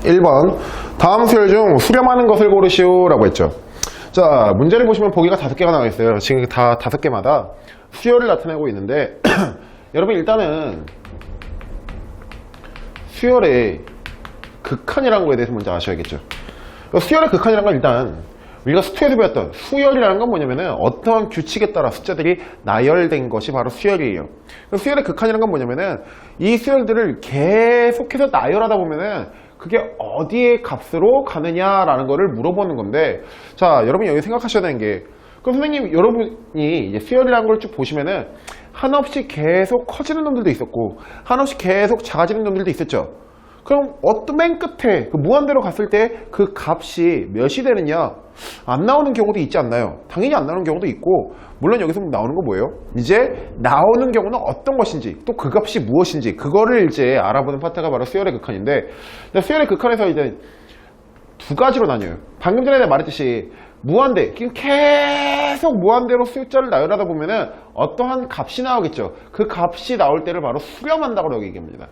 1번 다음 수열 중 수렴하는 것을 고르시오 라고 했죠. 자, 문제를 보시면 보기가 5개가 나와 있어요. 지금 다 5개마다 수열을 나타내고 있는데 여러분 일단은 수열의 극한이라는 거에 대해서 먼저 아셔야겠죠. 수열의 극한이라는 건 일단 우리가 수투에도 배웠던 수열이라는 건 뭐냐면은 어떠한 규칙에 따라 숫자들이 나열된 것이 바로 수열이에요. 수열의 극한이라는 건 뭐냐면은 이 수열들을 계속해서 나열하다 보면은 그게 어디에 값으로 가느냐라는 거를 물어보는 건데, 자, 여러분 여기 생각하셔야 되는 게, 그럼 선생님 여러분이 이제 수열이라는 걸 쭉 보시면은 한없이 계속 커지는 놈들도 있었고 한없이 계속 작아지는 놈들도 있었죠. 그럼 어떤 맨 끝에 그 무한대로 갔을 때 그 값이 몇이 되느냐, 안 나오는 경우도 있지 않나요? 당연히 안 나오는 경우도 있고, 물론 여기서 나오는 건 뭐예요? 이제 나오는 경우는 어떤 것인지, 또 그 값이 무엇인지, 그거를 이제 알아보는 파트가 바로 수열의 극한인데, 수열의 극한에서 이제 두 가지로 나뉘어요. 방금 전에 내가 말했듯이 무한대, 계속 무한대로 숫자를 나열하다 보면은 어떠한 값이 나오겠죠. 그 값이 나올 때를 바로 수렴한다고 얘기합니다.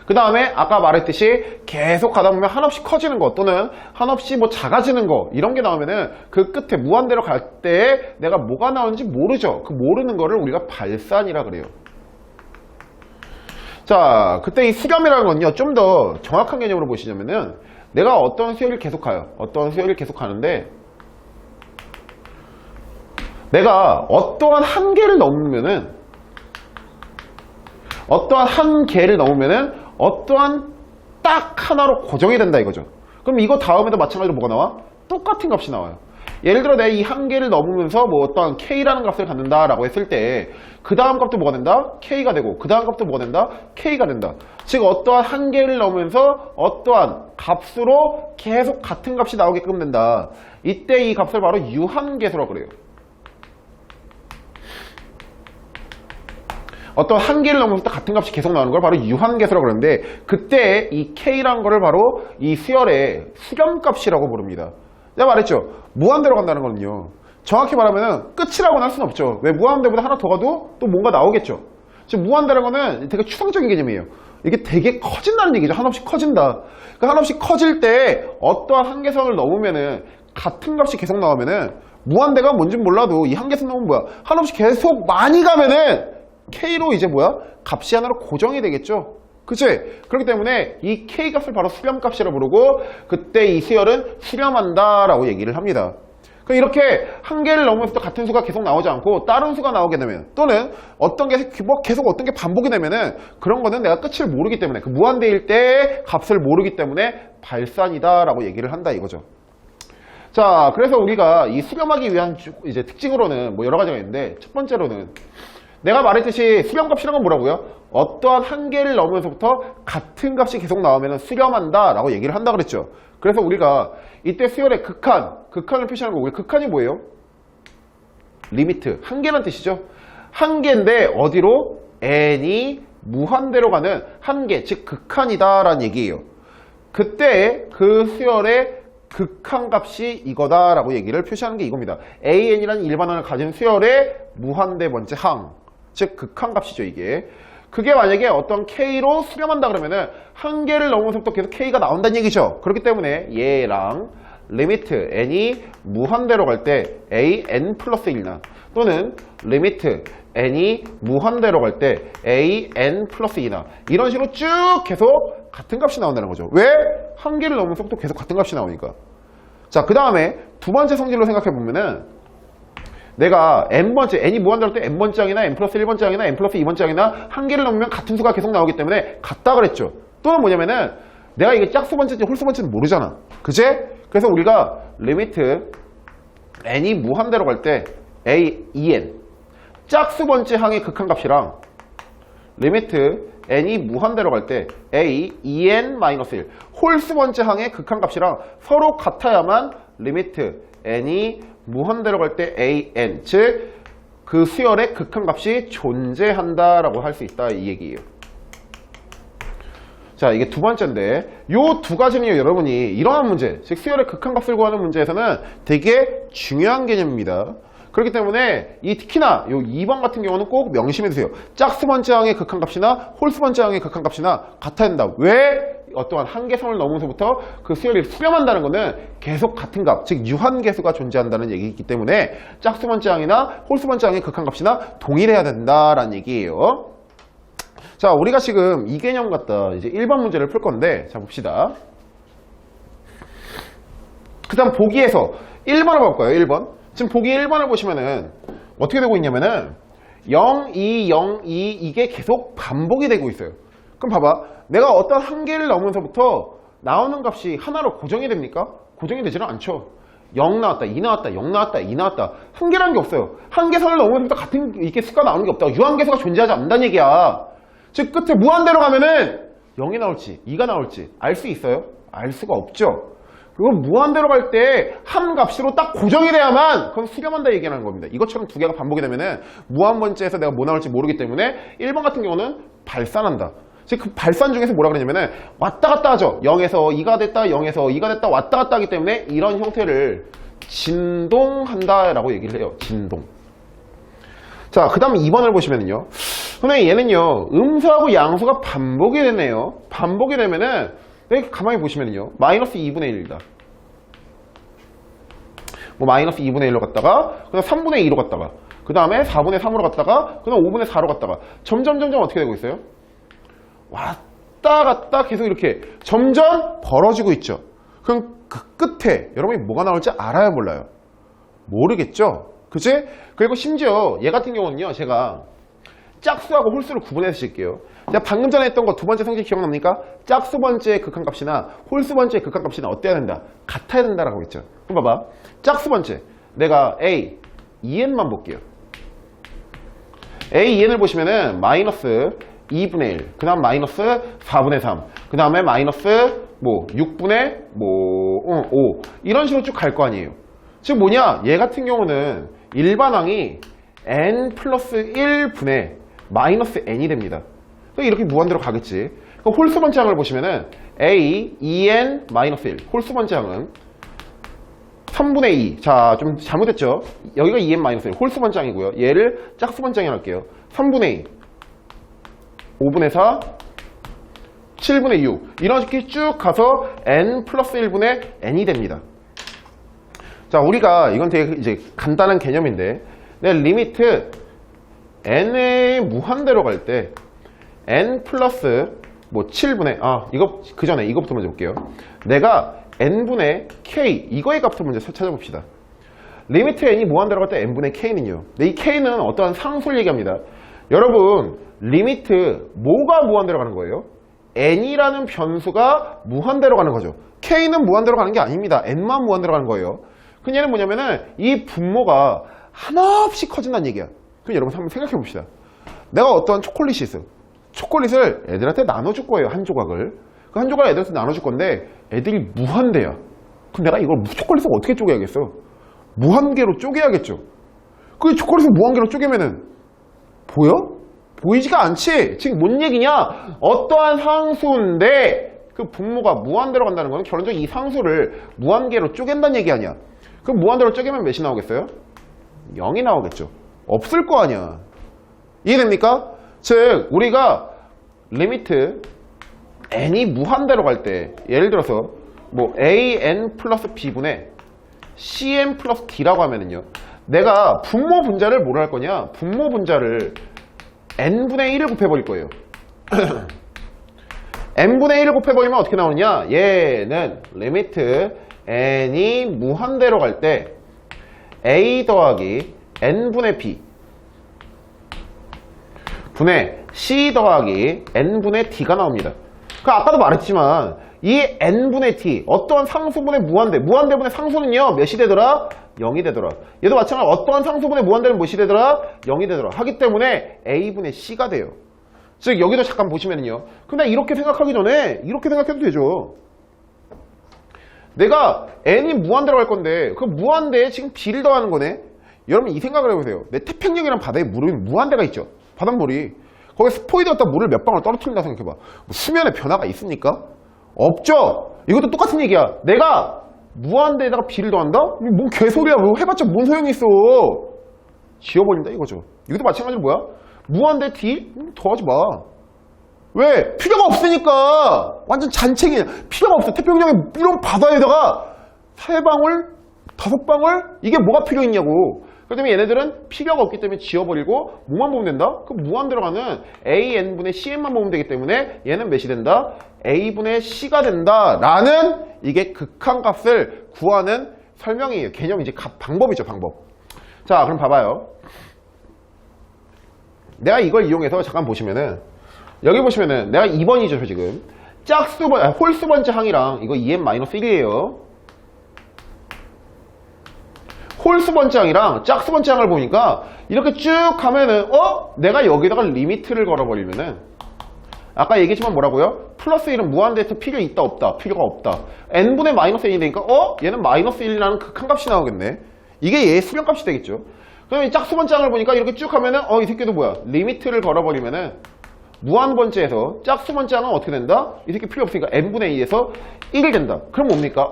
그 다음에 아까 말했듯이 계속 가다 보면 한없이 커지는 거 또는 한없이 뭐 작아지는 거, 이런 게 나오면은 그 끝에 무한대로 갈 때 내가 뭐가 나오는지 모르죠. 그 모르는 거를 우리가 발산이라 그래요. 자, 그때 이 수렴이라는 건요, 좀 더 정확한 개념으로 보시자면은 내가 어떤 수열을 계속 가요. 어떤 수열을 계속 가는데 내가 어떠한 한계를 넘으면은 어떠한 딱 하나로 고정이 된다 이거죠. 그럼 이거 다음에도 마찬가지로 뭐가 나와? 똑같은 값이 나와요. 예를 들어 내가 이 한계를 넘으면서 뭐 어떠한 K라는 값을 갖는다 라고 했을 때 그 다음 값도 뭐가 된다? K가 되고 그 다음 값도 뭐가 된다? K가 된다. 즉 어떠한 한계를 넘으면서 어떠한 값으로 계속 같은 값이 나오게끔 된다. 이때 이 값을 바로 유한계수라고 그래요. 어떤 한계를 넘어서 같은 값이 계속 나오는 걸 바로 유한계수라고 그러는데, 그때 이 K라는 거를 바로 이 수열의 수렴값이라고 부릅니다. 내가 말했죠. 무한대로 간다는 거는요, 정확히 말하면 끝이라고는 할 수는 없죠. 왜? 무한대보다 하나 더 가도 또 뭔가 나오겠죠. 지금 무한대라는 거는 되게 추상적인 개념이에요. 이게 되게 커진다는 얘기죠. 한없이 커진다. 그 한없이 커질 때 어떠한 한계선을 넘으면은 같은 값이 계속 나오면은, 무한대가 뭔지 몰라도 이 한계선 넘으면 뭐야? 한없이 계속 많이 가면은 K로 이제 뭐야? 값이 하나로 고정이 되겠죠. 그치? 그렇기 때문에 이 K 값을 바로 수렴값이라고 부르고, 그때 이 수열은 수렴한다 라고 얘기를 합니다. 이렇게 한계를 넘으면서 같은 수가 계속 나오지 않고 다른 수가 나오게 되면, 또는 어떤 게 계속 어떤 게 반복이 되면은, 그런 거는 내가 끝을 모르기 때문에, 그 무한대일 때 값을 모르기 때문에 발산이다 라고 얘기를 한다 이거죠. 자, 그래서 우리가 이 수렴하기 위한 이제 특징으로는 뭐 여러 가지가 있는데, 첫 번째로는 내가 말했듯이 수렴값이란 건 뭐라고요? 어떠한 한계를 넘으면서부터 같은 값이 계속 나오면 수렴한다 라고 얘기를 한다 그랬죠. 그래서 우리가 이때 수열의 극한을 표시하는 거고, 극한이 뭐예요? 리미트, 한계란 뜻이죠. 한계인데 어디로? n이 무한대로 가는 한계, 즉 극한이다 라는 얘기예요. 그때 그 수열의 극한값이 이거다 라고 얘기를 표시하는 게 이겁니다. an이라는 일반항을 가진 수열의 무한대 번째 항, 즉 극한값이죠. 이게 그게 만약에 어떤 K로 수렴한다 그러면은 한계를 넘으면서부터 계속 K가 나온다는 얘기죠. 그렇기 때문에 얘랑 리미트 n이 무한대로 갈 때 an 플러스 1나, 또는 리미트 n이 무한대로 갈 때 an 플러스 2나, 이런 식으로 쭉 계속 같은 값이 나온다는 거죠. 왜? 한계를 넘으면서부터 계속 같은 값이 나오니까. 자, 그 다음에 두 번째 성질로 생각해 보면은, 내가 n번째, n이 무한대로 할 때 n번째 항이나 n 플러스 1번째 항이나 n 플러스 2번째 항이나 한계를 넘으면 같은 수가 계속 나오기 때문에 같다 그랬죠. 또는 뭐냐면은 내가 이게 짝수번째인지 홀수번째인지 모르잖아. 그치? 그래서 우리가 리미트 n이 무한대로 갈 때 en, 짝수번째 항의 극한값이랑 리미트 n이 무한대로 갈 때 en-1, 홀수번째 항의 극한값이랑 서로 같아야만 리미트 n이 무한대로 갈 때 an, 즉 그 수열의 극한값이 존재한다라고 할 수 있다 이 얘기예요. 자, 이게 두 번째인데, 요 두 가지는요, 여러분이 이러한 문제, 즉 수열의 극한값을 구하는 문제에서는 되게 중요한 개념입니다. 그렇기 때문에 이 특히나 요 2번 같은 경우는 꼭 명심해 두세요. 짝수번째항의 극한값이나 홀수번째항의 극한값이나 같아야 된다. 왜? 어떠한 한계선을 넘으면서부터 그 수열이 수렴한다는 것은 계속 같은 값, 즉 유한계수가 존재한다는 얘기이기 때문에 짝수번째항이나 홀수번째항의 극한값이나 동일해야 된다라는 얘기예요. 자, 우리가 지금 이 개념 갖다 이제 1번 문제를 풀 건데, 자 봅시다. 그 다음 보기에서 1번을 볼까요? 1번. 지금 보기 1번을 보시면은 어떻게 되고 있냐면은 0, 2, 0, 2 이게 계속 반복이 되고 있어요. 그럼 봐봐. 내가 어떤 한계를 넘으면서부터 나오는 값이 하나로 고정이 됩니까? 고정이 되지는 않죠. 0 나왔다, 2 나왔다, 0 나왔다, 2 나왔다. 한계라는 게 없어요. 한계선을 넘으면서부터 같은 이렇게 수가 나오는 게 없다. 유한계수가 존재하지 않는다는 얘기야. 즉 끝에 무한대로 가면은 0이 나올지 2가 나올지 알 수 있어요? 알 수가 없죠. 그리고 무한대로 갈 때 한 값으로 딱 고정이 돼야만 그건 수렴한다 얘기하는 겁니다. 이것처럼 두 개가 반복이 되면은 무한번째에서 내가 뭐 나올지 모르기 때문에 1번 같은 경우는 발산한다. 즉 그 발산 중에서 뭐라 그러냐면은 왔다 갔다 하죠. 0에서 2가 됐다, 0에서 2가 됐다, 왔다 갔다 하기 때문에 이런 형태를 진동한다 라고 얘기를 해요. 진동. 자, 그 다음 2번을 보시면은요. 선생님 얘는요, 음수하고 양수가 반복이 되네요. 반복이 되면은, 여기 가만히 보시면은요, 마이너스 2분의 1이다. 뭐, 마이너스 2분의 1로 갔다가, 그 다음 3분의 2로 갔다가, 그 다음에 4분의 3으로 갔다가, 그 다음 5분의 4로 갔다가, 점점 어떻게 되고 있어요? 왔다 갔다 계속 이렇게 점점 벌어지고 있죠. 그럼 그 끝에 여러분이 뭐가 나올지 알아요, 몰라요? 모르겠죠? 그치? 그리고 심지어 얘 같은 경우는요, 제가 짝수하고 홀수를 구분해서 쓸게요. 제가 방금 전에 했던 거 두 번째 성질 기억납니까? 짝수 번째의 극한값이나 홀수 번째의 극한값이나 어때야 된다? 같아야 된다라고 했죠. 그럼 봐봐. 짝수 번째. 내가 A, 2n만 볼게요. A, 2n을 보시면은 마이너스 2분의 1, 그 다음 마이너스 4분의 3, 그 다음에 마이너스 6분의 5 이런 식으로 쭉 갈 거 아니에요. 즉 뭐냐, 얘 같은 경우는 일반항이 n 플러스 1분의 마이너스 n이 됩니다. 이렇게 무한대로 가겠지. 홀수 번째 항을 보시면은 a 2n 마이너스 1, 홀수 번째 항은 3분의 2. 자, 좀 잘못했죠. 여기가 2n 마이너스 1, 홀수 번째 항이고요. 얘를 짝수 번째 항이 할게요. 3분의 2, 5분의 4, 7분의 6 이런 식으로 쭉 가서 n 플러스 1분의 n이 됩니다. 자, 우리가 이건 되게 이제 간단한 개념인데, 내 리미트 n의 무한대로 갈 때 n 플러스 7분의 이거 그 전에 이거부터 먼저 볼게요. 내가 n분의 k 이거의 값을 먼저 찾아봅시다. 리미트 n이 무한대로 갈 때 n분의 k는요. 근데 이 k는 어떠한 상수를 얘기합니다. 여러분, 리미트 뭐가 무한대로 가는 거예요? n이라는 변수가 무한대로 가는 거죠. k는 무한대로 가는 게 아닙니다. n만 무한대로 가는 거예요. 그 얘는 뭐냐면은 이 분모가 하나없이 커진다는 얘기야. 그럼 여러분 한번 생각해 봅시다. 내가 어떠한 초콜릿이 있어. 초콜릿을 애들한테 나눠줄 거예요. 한 조각을. 그 한 조각을 애들한테 나눠줄 건데 애들이 무한대야. 그럼 내가 이걸 초콜릿을 어떻게 쪼개야겠어? 무한개로 쪼개야겠죠. 그 초콜릿을 무한개로 쪼개면은 보여? 보이지가 않지. 지금 뭔 얘기냐? 어떠한 상수인데 그 분모가 무한대로 간다는 건 결론적으로 이 상수를 무한개로 쪼갠다는 얘기 아니야. 그럼 무한대로 쪼개면 몇이 나오겠어요? 0이 나오겠죠. 없을 거 아니야. 이해됩니까? 즉 우리가 리미트 n이 무한대로 갈 때 예를 들어서 an 플러스 b분의 cn 플러스 d라고 하면은요, 내가 분모 분자를 뭐로 할 거냐? 분모 분자를 n분의 1을 곱해버릴 거예요. n분의 1을 곱해버리면 어떻게 나오느냐? 얘는 리미트 n이 무한대로 갈 때 a 더하기 n분의 b 분의 c 더하기 n분의 d가 나옵니다. 아까도 말했지만 이 n분의 t 어떠한 상수분의 무한대분의 상수는요 몇이 되더라? 0이 되더라. 얘도 마찬가지로 어떠한 상수분의 무한대는 무엇이 되더라? 0이 되더라. 하기 때문에 a분의 c가 돼요. 즉 여기도 잠깐 보시면은요, 근데 이렇게 생각하기 전에 이렇게 생각해도 되죠. 내가 n이 무한대로 갈 건데 그 무한대에 지금 b를 더하는 거네. 여러분 이 생각을 해보세요. 내 태평양이란 바다에 물이 무한대가 있죠. 바닷물이. 거기에 스포이드 갖다 물을 몇 방울 떨어뜨린다 생각해봐. 수면에 변화가 있습니까? 없죠. 이것도 똑같은 얘기야. 내가 무한대에다가 b를 더한다? 뭔 개소리야. 뭐 해봤자 뭔 소용이 있어. 지워버린다 이거죠. 이것도 마찬가지로 뭐야? 무한대 D? 더하지 마. 왜? 필요가 없으니까. 완전 잔챙이야. 필요가 없어. 태평양의 이런 바다에다가 3방울, 5방울? 이게 뭐가 필요 있냐고. 그렇기 때문에 얘네들은 필요가 없기 때문에 지워버리고 뭐만 보면 된다? 그 무한 들어가는 AN분의 CN만 보면 되기 때문에 얘는 몇이 된다? A분의 C가 된다 라는 이게 극한값을 구하는 설명이에요. 개념이지. 방법이죠. 방법. 자, 그럼 봐봐요. 내가 이걸 이용해서 잠깐 보시면은 여기 보시면은 내가 2번이죠. 지금 홀수 번째 항이랑 이거 2n-1이에요. 홀수 번째 항이랑 짝수 번째 항을 보니까 이렇게 쭉 가면은 내가 여기다가 리미트를 걸어버리면은 아까 얘기했지만 뭐라고요? 플러스 1은 무한대에서 필요 있다 없다? 필요가 없다. n분의 마이너스 1이 되니까 얘는 마이너스 1이라는 극한값이 나오겠네. 이게 얘의 수렴값이 되겠죠. 그러면 짝수 번째 항을 보니까 이렇게 쭉 하면은 이 새끼도 뭐야? 리미트를 걸어버리면은 무한 번째에서 짝수 번째 항은 어떻게 된다? 이 새끼 필요 없으니까 n분의 2에서 1이 된다. 그럼 뭡니까?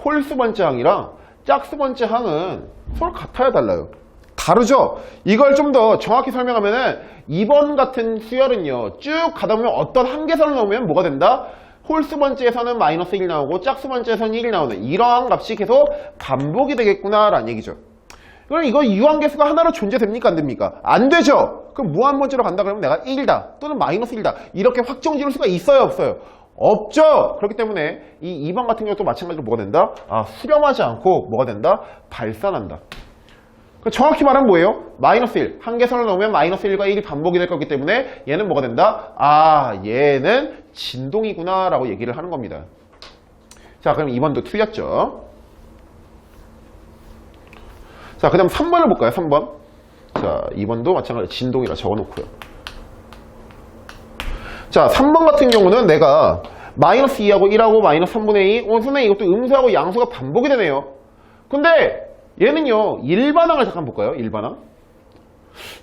홀수 번째 항이랑 짝수 번째 항은 서로 같아야 달라요. 다르죠? 이걸 좀 더 정확히 설명하면은 2번 같은 수열은요, 쭉 가다 보면 어떤 한계선을 넣으면 뭐가 된다? 홀수 번째에서는 마이너스 1이 나오고 짝수 번째에서는 1이 나오는 이러한 값이 계속 반복이 되겠구나 라는 얘기죠. 그럼 이거 유한계수가 하나로 존재됩니까? 안 됩니까? 안 되죠? 그럼 무한 번째로 간다 그러면 내가 1이다 또는 마이너스 1이다 이렇게 확정 지을 수가 있어요 없어요? 없죠. 그렇기 때문에 이 2번 같은 경우도 마찬가지로 뭐가 된다? 수렴하지 않고 뭐가 된다? 발산한다. 정확히 말하면 뭐예요? 마이너스 1. 한계선을 넣으면 마이너스 1과 1이 반복이 될 거기 때문에 얘는 뭐가 된다? 얘는 진동이구나 라고 얘기를 하는 겁니다. 자, 그럼 2번도 틀렸죠. 자, 그 다음 3번을 볼까요? 3번. 자, 2번도 마찬가지로 진동이라 적어놓고요. 자, 3번 같은 경우는 내가 마이너스 2하고 1하고 마이너스 3분의 2 선생님 이것도 음수하고 양수가 반복이 되네요. 근데 얘는요 일반항을 잠깐 볼까요? 일반항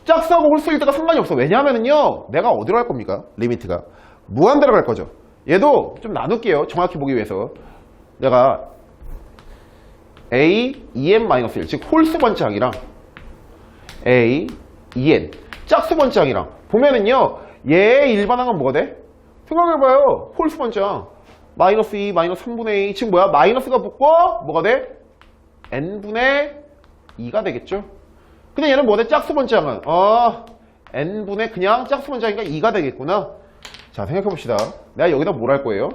짝수하고 홀수일 때가 상관이 없어. 왜냐하면요 내가 어디로 갈 겁니까? 리미트가 무한대로 갈 거죠. 얘도 좀 나눌게요. 정확히 보기 위해서 내가 A, 2n-1 즉 홀수 번째 항이랑 A, 2n 짝수 번째 항이랑 보면은요 얘의 일반항은 뭐가 돼? 생각해봐요. 홀수 번째 항 마이너스 2, 마이너스 3분의 2 즉 뭐야? 마이너스가 붙고 뭐가 돼? n분의 2가 되겠죠. 근데 얘는 뭐돼? 짝수 번째 항은 n분의 그냥 짝수 번째 항이니까 2가 되겠구나. 자, 생각해봅시다. 내가 여기다 뭘 할 거예요?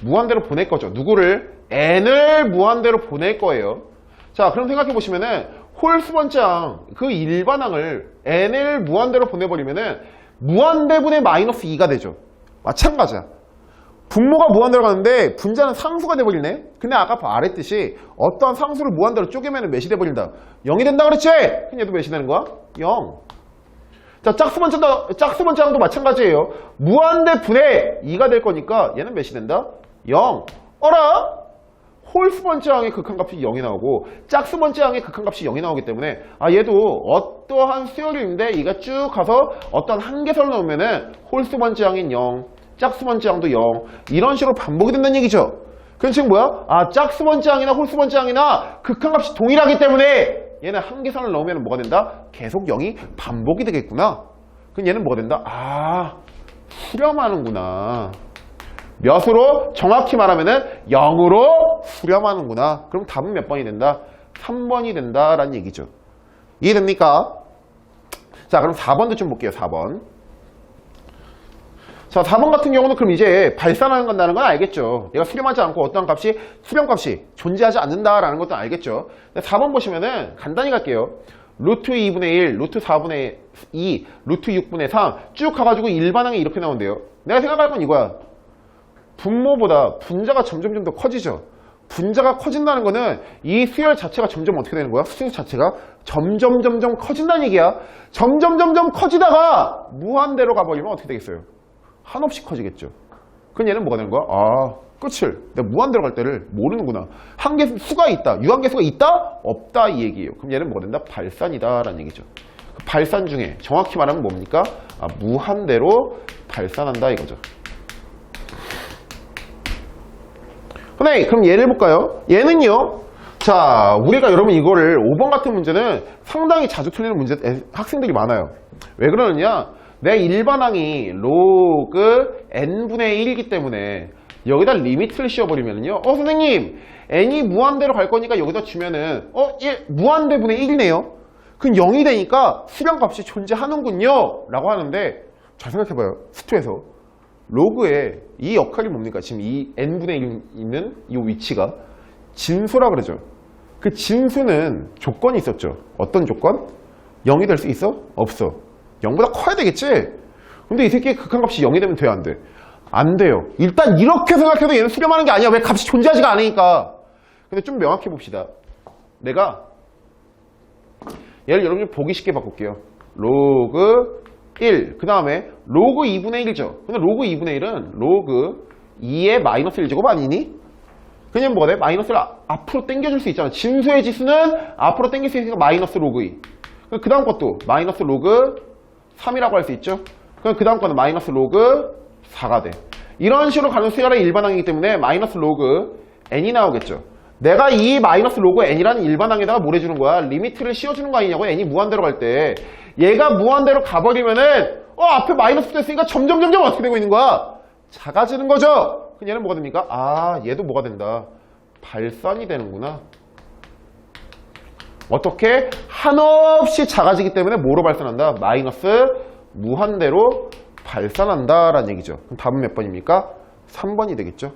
무한대로 보낼 거죠. 누구를? n을 무한대로 보낼 거예요. 자, 그럼 생각해보시면은 홀수 번째 항 그 일반항을 n을 무한대로 보내버리면은 무한대분의 마이너스 2가 되죠. 마찬가지야. 분모가 무한대로 가는데 분자는 상수가 돼버리네. 근데 아까 말했듯이 어떠한 상수를 무한대로 쪼개면 몇이 돼버린다? 0이 된다 그랬지? 그럼 얘도 몇이 되는 거야? 0. 자, 짝수 번째 항도 마찬가지예요. 무한대 분의 2가 될 거니까 얘는 몇이 된다? 0. 어라? 홀수 번째 항의 극한값이 0이 나오고 짝수 번째 항의 극한값이 0이 나오기 때문에 얘도 어떠한 수열인데 이가 쭉 가서 어떤 한계선을 넣으면은 홀수 번째 항인 0 짝수 번째 항도 0 이런 식으로 반복이 된다는 얘기죠. 그럼 지금 뭐야? 짝수 번째 항이나 홀수 번째 항이나 극한값이 동일하기 때문에 얘는 한계선을 넣으면 뭐가 된다? 계속 0이 반복이 되겠구나. 그럼 얘는 뭐가 된다? 수렴하는구나. 몇으로? 정확히 말하면은 0으로 수렴하는구나. 그럼 답은 몇 번이 된다? 3번이 된다라는 얘기죠. 이해됩니까? 자, 그럼 4번도 좀 볼게요. 4번. 자, 4번 같은 경우는 그럼 이제 발산하는 건다는 건 알겠죠. 얘가 수렴하지 않고 어떤 값이 수렴값이 존재하지 않는다라는 것도 알겠죠. 4번 보시면은 간단히 갈게요. 루트 2분의 1, 루트 4분의 2, 루트 6분의 3 쭉 가가지고 일반항이 이렇게 나온대요. 내가 생각할 건 이거야. 분모보다 분자가 점점 더 커지죠. 분자가 커진다는 거는 이 수열 자체가 점점 어떻게 되는 거야? 수열 자체가 점점 커진다는 얘기야. 점점 커지다가 무한대로 가버리면 어떻게 되겠어요? 한없이 커지겠죠. 그럼 얘는 뭐가 되는 거야? 끝을 내가 무한대로 갈 때를 모르는구나. 한계수가 있다. 유한계수가 있다? 없다 이 얘기예요. 그럼 얘는 뭐가 된다? 발산이다 라는 얘기죠. 그 발산 중에 정확히 말하면 뭡니까? 무한대로 발산한다 이거죠. 그럼 얘를 볼까요? 얘는요. 자, 우리가 여러분 이거를 5번 같은 문제는 상당히 자주 틀리는 문제 학생들이 많아요. 왜 그러느냐? 내 일반항이 로그 n분의 1이기 때문에 여기다 리미트를 씌워버리면요. 선생님, n이 무한대로 갈 거니까 여기다 주면은 1무한대분의 1이네요. 그럼 0이 되니까 수렴값이 존재하는군요. 라고 하는데 잘 생각해봐요. 스투에서 로그의 이 역할이 뭡니까? 지금 이 n분의 1 있는 이 위치가 진수라 그러죠. 그 진수는 조건이 있었죠. 어떤 조건? 0이 될 수 있어? 없어. 0보다 커야 되겠지? 근데 이 새끼의 극한값이 0이 되면 돼야 안 돼? 안 돼요. 일단 이렇게 생각해도 얘는 수렴하는 게 아니야. 왜? 값이 존재하지가 않으니까. 근데 좀 명확히 봅시다. 내가 얘를 여러분이 보기 쉽게 바꿀게요. 로그 1, 그 다음에 로그 2분의 1이죠. 근데 로그 2분의 1은 로그 2의 마이너스 1제곱 아니니? 그냥 뭐가 돼? 마이너스를 앞으로 당겨줄 수 있잖아. 진수의 지수는 앞으로 당길 수 있으니까 마이너스 로그 2. 그 다음 것도 마이너스 로그 3이라고 할 수 있죠. 그럼 그 다음 거는 마이너스 로그 4가 돼. 이런 식으로 가는 수열의 일반항이기 때문에 마이너스 로그 n이 나오겠죠. 내가 이 마이너스 로그 n이라는 일반항에다가 뭘 해주는 거야? 리미트를 씌워주는 거 아니냐고. n이 무한대로 갈 때 얘가 무한대로 가버리면은 앞에 마이너스 됐으니까 점점 어떻게 되고 있는 거야? 작아지는 거죠. 그럼 얘는 뭐가 됩니까? 얘도 뭐가 된다? 발산이 되는구나. 어떻게? 한없이 작아지기 때문에 뭐로 발산한다? 마이너스 무한대로 발산한다 라는 얘기죠. 그럼 답은 몇 번입니까? 3번이 되겠죠.